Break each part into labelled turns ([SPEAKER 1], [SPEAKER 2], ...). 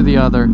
[SPEAKER 1] the other.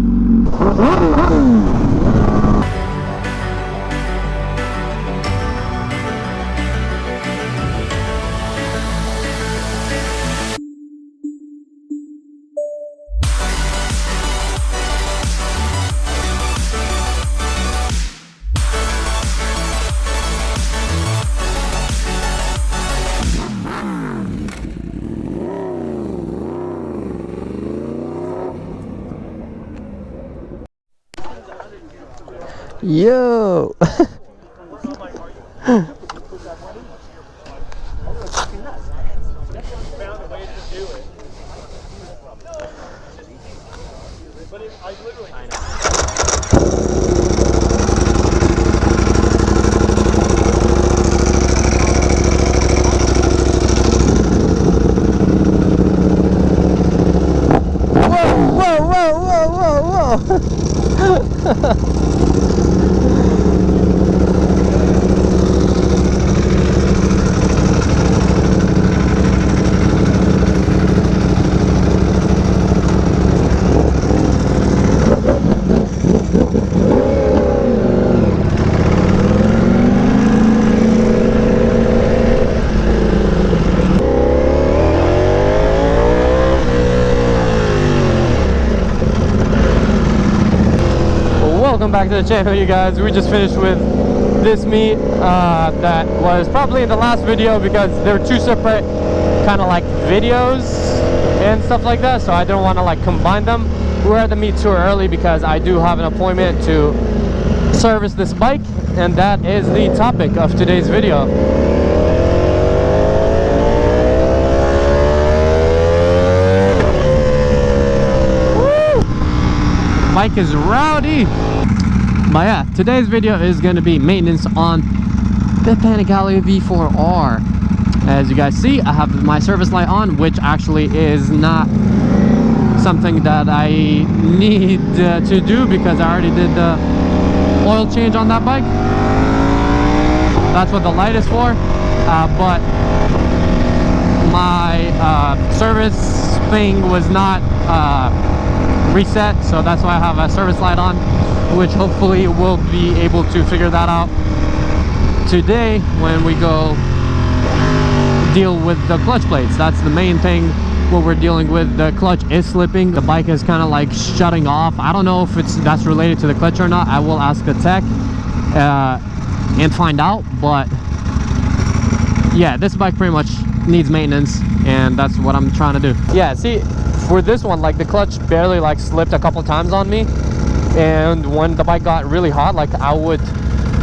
[SPEAKER 1] Yo! Welcome back to the channel, you guys. We just finished with this meet that was probably in the last video because there were two separate kind of like videos and stuff like that, so I didn't want to like combine them. We're at the meet too early because I do have an appointment to service this bike, and that is the topic of today's video. Woo! Bike is rowdy. But yeah, today's video is going to be maintenance on the Panigale V4R. As you guys see, I have my service light on, which actually is not something that I need to do because I already did the oil change on that bike. That's what the light is for. But my service thing was not reset, so that's why I have a service light on, which hopefully we'll be able to figure that out today when we go deal with the clutch plates. That's the main thing what we're dealing with. The clutch is slipping, the bike is kind of like shutting off. I don't know if that's related to the clutch or not. I will ask the tech and find out, but yeah, this bike pretty much needs maintenance, and that's what I'm trying to do. Yeah, see, for this one, like the clutch barely like slipped a couple times on me, and when the bike got really hot, like I would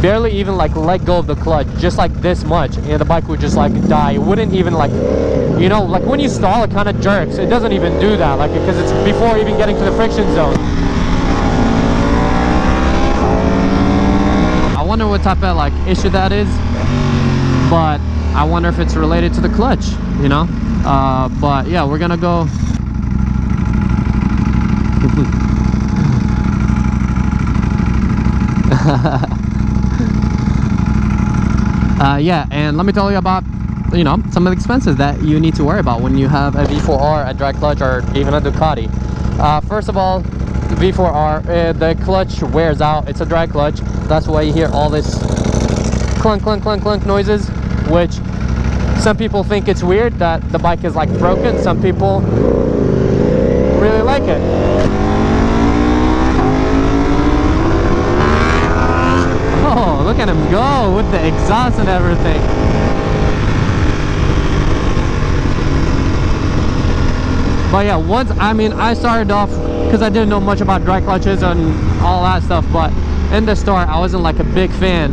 [SPEAKER 1] barely even like let go of the clutch, just like this much, and the bike would just like die. It wouldn't even like, you know, like when you stall it kind of jerks. It doesn't even do that, like, because it's before even getting to the friction zone. I wonder what type of like issue that is, but I wonder if it's related to the clutch, you know. But yeah, we're gonna go yeah, and let me tell you about, you know, some of the expenses that you need to worry about when you have a V4R, a drag clutch, or even a Ducati. First of all, the V4R, the clutch wears out. It's a drag clutch. That's why you hear all this clunk, clunk, clunk, clunk noises, which some people think it's weird that the bike is like broken. Some people really like it. Oh, look at him go with the exhaust and everything. But yeah, once, I mean, I started off because I didn't know much about drag clutches and all that stuff, but in the start I wasn't like a big fan,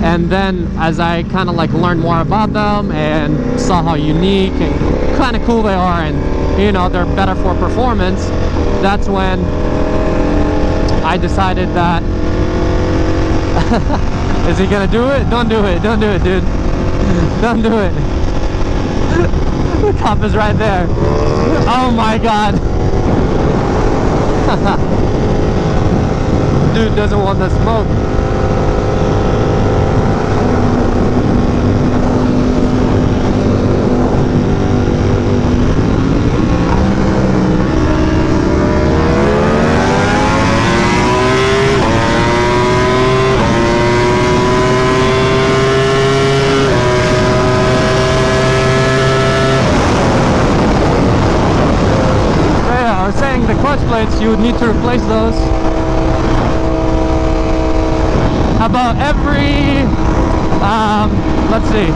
[SPEAKER 1] and then as I kind of like learned more about them and saw how unique and kind of cool they are, and you know, they're better for performance, that's when I decided that is he gonna do it? Don't do it. Don't do it, dude. Don't do it. The cop is right there. Oh my god. Dude doesn't want the smoke. you would need to replace those about every let's see,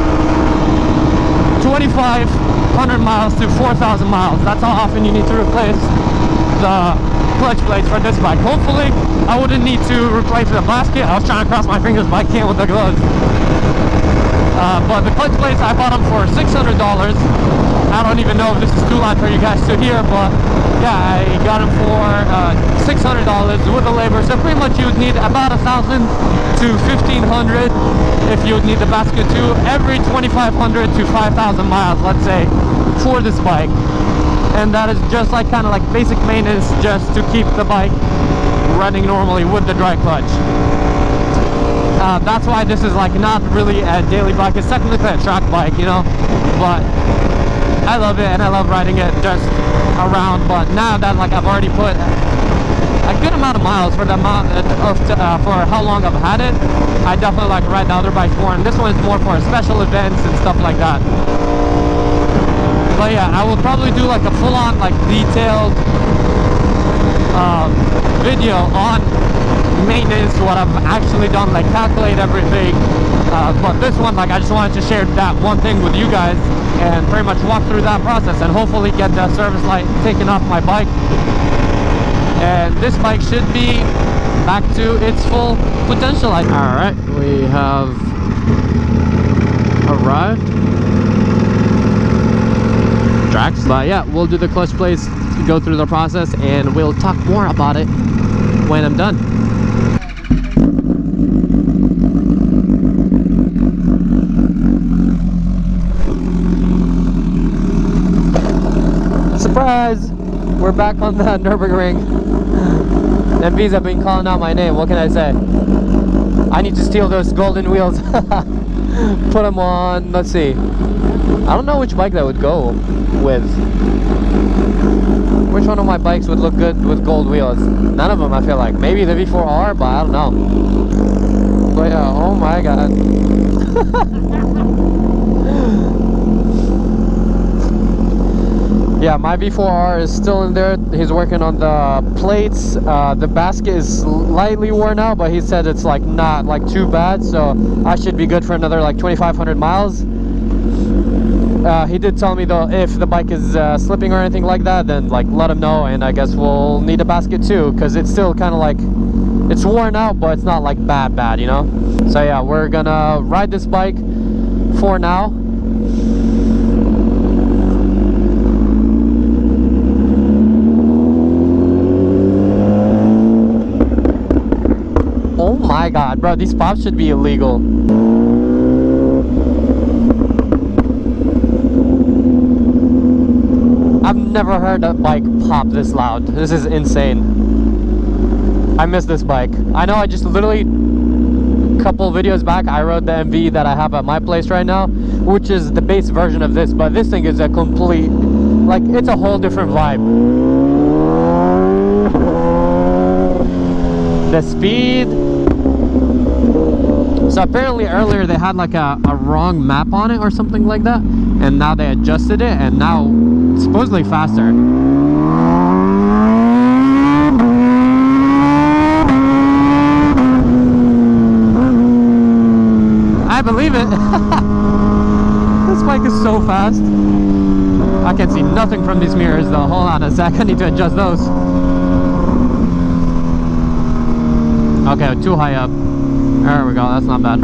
[SPEAKER 1] 2,500 miles to 4,000 miles. That's how often you need to replace the clutch plates for this bike. Hopefully I wouldn't need to replace the basket. I was trying to cross my fingers, but I can't with the gloves. But the clutch plates, I bought them for $600. I don't even know if this is too loud for you guys to hear, but yeah, I got them for $600 with the labor. So pretty much you would need about 1,000 to 1,500 if you would need the basket too, every 2,500 to 5,000 miles, let's say, for this bike. And that is just like kind of like basic maintenance, just to keep the bike running normally with the dry clutch. That's why this is like not really a daily bike. It's technically a track bike, you know, but I love it and I love riding it just around. But now that like I've already put a good amount of miles for the amount of for how long I've had it, I definitely like ride the other bikes more, and this one is more for special events and stuff like that. But yeah, I will probably do like a full-on like detailed video on maintenance, what I've actually done, like calculate everything. But this one, like I just wanted to share that one thing with you guys and pretty much walk through that process and hopefully get the service light taken off my bike. And this bike should be back to its full potential. Alright, we have arrived. Tracks. But yeah, we'll do the clutch plates, go through the process, and we'll talk more about it when I'm done. Surprise! We're back on the Nürburgring. MVs have been calling out my name. What can I say? I need to steal those golden wheels. Put them on, let's see. I don't know which bike that would go with. Which one of my bikes would look good with gold wheels? None of them, I feel like. Maybe the V4R, but I don't know. But yeah, oh my god. Yeah, my V4R is still in there. He's working on the plates. The basket is slightly worn out, but he said it's like not like too bad, so I should be good for another like 2,500 miles. He did tell me though, if the bike is slipping or anything like that, then like let him know, and I guess we'll need a basket too, because it's still kind of like, it's worn out, but it's not like bad, you know. So yeah, we're gonna ride this bike for now. Oh my god, bro, these pops should be illegal. I've never heard a bike pop this loud. This is insane. I miss this bike. I know I just literally a couple videos back I rode the MV that I have at my place right now, which is the base version of this, but this thing is a complete, like, it's a whole different vibe. The speed. So apparently earlier they had like a wrong map on it or something like that, and now they adjusted it, and now it's supposedly faster. I believe it. This bike is so fast. I can see nothing from these mirrors though. Hold on a sec, I need to adjust those. Okay, too high up. There we go, that's not bad.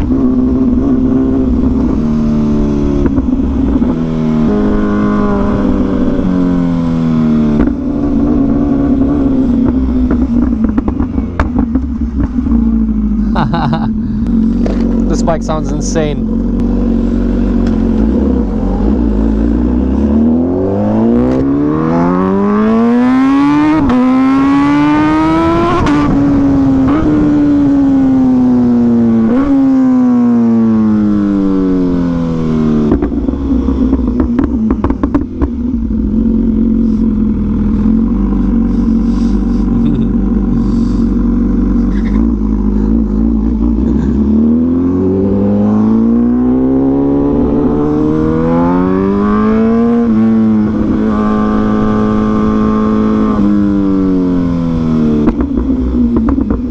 [SPEAKER 1] This bike sounds insane.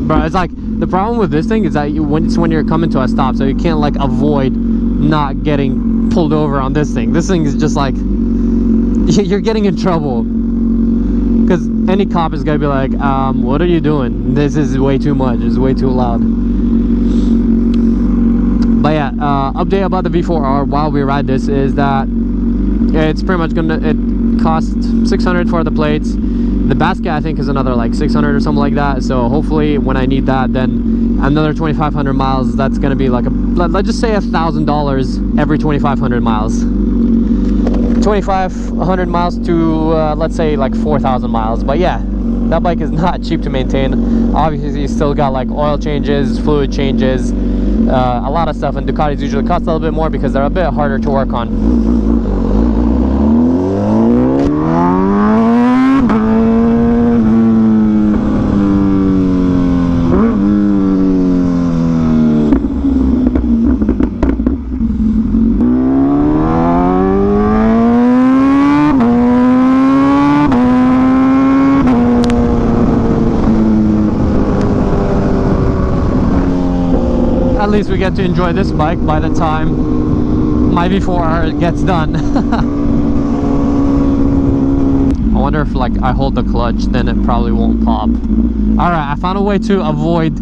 [SPEAKER 1] Bro, it's like the problem with this thing is that when you're coming to a stop, so you can't like avoid not getting pulled over on this thing. This thing is just like you're getting in trouble, because any cop is gonna be like, what are you doing? This is way too much. It's way too loud. But yeah, update about the V4R while we ride this is that it's pretty much gonna, it costs $600 for the plates. The basket I think is another like $600 or something like that. So hopefully when I need that, then another 2,500 miles. That's gonna be like let's just say $1,000 every 2,500 miles. 2,500 miles to let's say like 4,000 miles. But yeah, that bike is not cheap to maintain. Obviously you still got like oil changes, fluid changes, a lot of stuff, and Ducatis usually cost a little bit more because they're a bit harder to work on. At least we get to enjoy this bike by the time my V4R gets done. I wonder if like I hold the clutch, then it probably won't pop. Alright, I found a way to avoid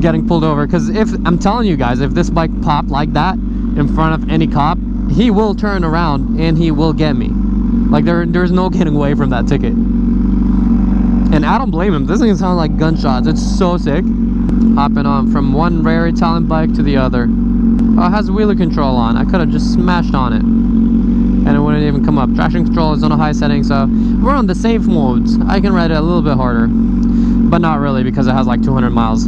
[SPEAKER 1] getting pulled over, because if I'm telling you guys, if this bike popped like that in front of any cop, he will turn around and he will get me. Like there's no getting away from that ticket. And I don't blame him. This thing sounds like gunshots. It's so sick. Hopping on from one rare Italian bike to the other. Oh, it has wheelie control on. I could have just smashed on it and it wouldn't even come up. Traction control is on a high setting, so we're on the safe modes. I can ride it a little bit harder, but not really, because it has like 200 miles.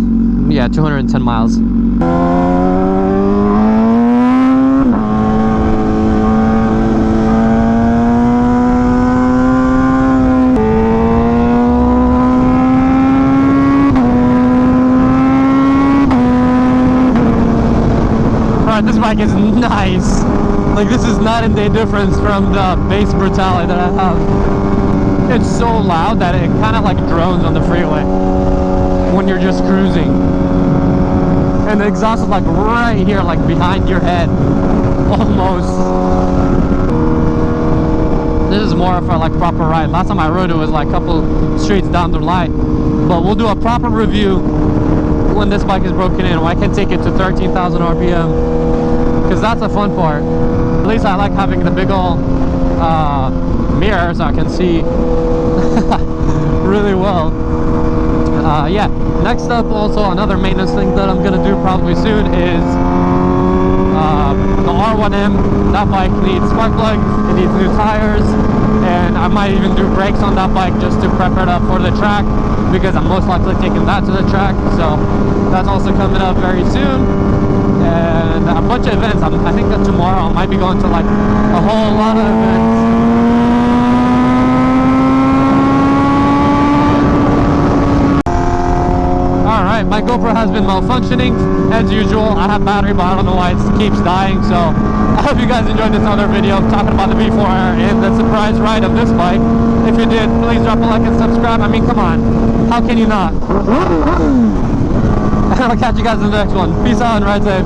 [SPEAKER 1] Yeah, 210 miles. This bike is nice. Like, this is night and day difference from the base brutality that I have. It's so loud that it kind of like drones on the freeway when you're just cruising, and the exhaust is like right here, like behind your head almost. This is more of a like proper ride. Last time I rode it was like a couple streets down the line, but we'll do a proper review when this bike is broken in. I can take it to 13,000 RPM, because that's the fun part. At least I like having the big old mirror so I can see really well. Yeah, next up, also another maintenance thing that I'm gonna do probably soon is the R1M. That bike needs spark plugs, it needs new tires, and I might even do brakes on that bike just to prep it up for the track, because I'm most likely taking that to the track. So that's also coming up very soon. And a bunch of events. I think that tomorrow I might be going to like a whole lot of events. Alright, my GoPro has been malfunctioning as usual. I have battery, but I don't know why it keeps dying. So I hope you guys enjoyed this other video talking about the V4R and the surprise ride of this bike. If you did, please drop a like and subscribe. I mean, come on, how can you not? And I'll catch you guys in the next one. Peace out and ride safe.